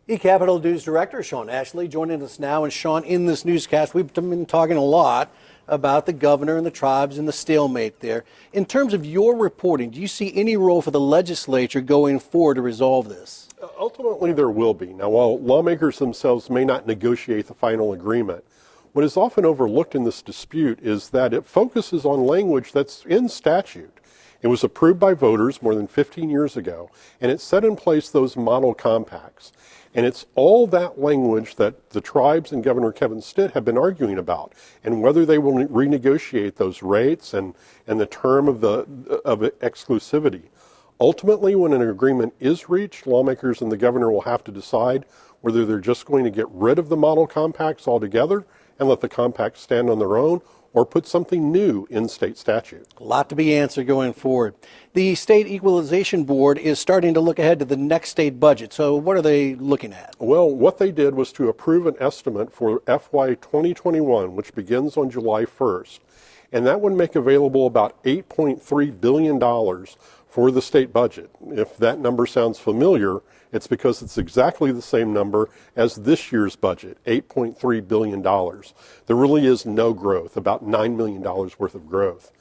eCapitol News Director Sean Ashley joining us now. And Sean, in this newscast, we've been talking a lot about the governor and the tribes and the stalemate there. In terms of your reporting, do you see any role for the legislature going forward to resolve this? Ultimately, there will be. Now, while lawmakers themselves may not negotiate the final agreement, what is often overlooked in this dispute is that it focuses on language that's in statute. It was approved by voters more than 15 years ago, and it set in place those model compacts. And it's all that language that the tribes and Governor Kevin Stitt have been arguing about, and whether they will renegotiate those rates and the term of exclusivity. Ultimately, when an agreement is reached, lawmakers and the governor will have to decide whether they're just going to get rid of the model compacts altogether and let the compacts stand on their own, or put something new in state statute. A lot to be answered going forward. The State Equalization Board is starting to look ahead to the next state budget. So what are they looking at? Well, what they did was to approve an estimate for FY 2021, which begins on July 1st. And that would make available about $8.3 billion for the state budget. If that number sounds familiar, it's because it's exactly the same number as this year's budget, $8.3 billion. There really is no growth, about $9 million worth of growth.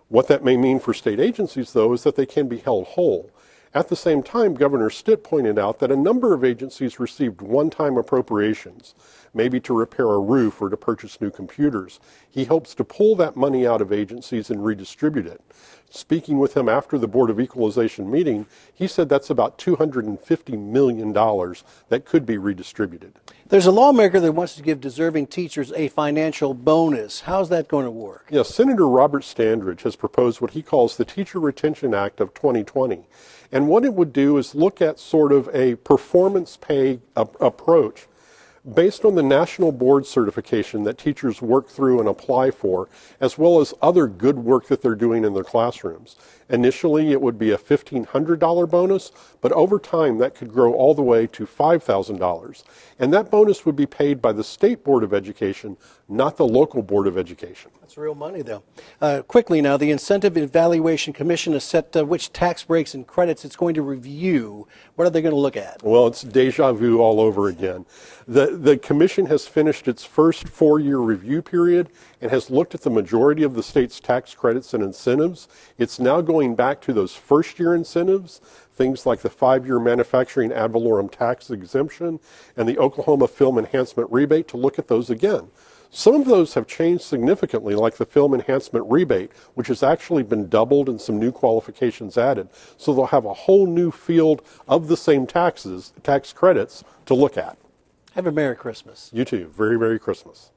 What that may mean for state agencies, though, is that they can be held whole. At the same time, Governor Stitt pointed out that a number of agencies received one-time appropriations, maybe to repair a roof or to purchase new computers. He hopes to pull that money out of agencies and redistribute it. Speaking with him after the Board of Equalization meeting, he said that's about $250 million that could be redistributed. There's a lawmaker that wants to give deserving teachers a financial bonus. How's that going to work? Yes, Senator Robert Standridge has proposed what he calls the Teacher Retention Act of 2020. And what it would do is look at sort of a performance pay approach based on the national board certification that teachers work through and apply for, as well as other good work that they're doing in their classrooms. Initially, it would be a $1,500 bonus, but over time that could grow all the way to $5,000. And that bonus would be paid by the State Board of Education, not the local Board of Education. That's real money, though. Quickly now, the Incentive Evaluation Commission has set which tax breaks and credits it's going to review. What are they going to look at? Well, it's deja vu all over again. The commission has finished its first 4-year review period and has looked at the majority of the state's tax credits and incentives. It's now going back to those first-year incentives, things like the 5-year manufacturing ad valorem tax exemption and the Oklahoma Film Enhancement Rebate, to look at those again. Some of those have changed significantly, like the Film Enhancement Rebate, which has actually been doubled and some new qualifications added. So they'll have a whole new field of the same tax credits to look at. Have a Merry Christmas. You too. Very Merry Christmas.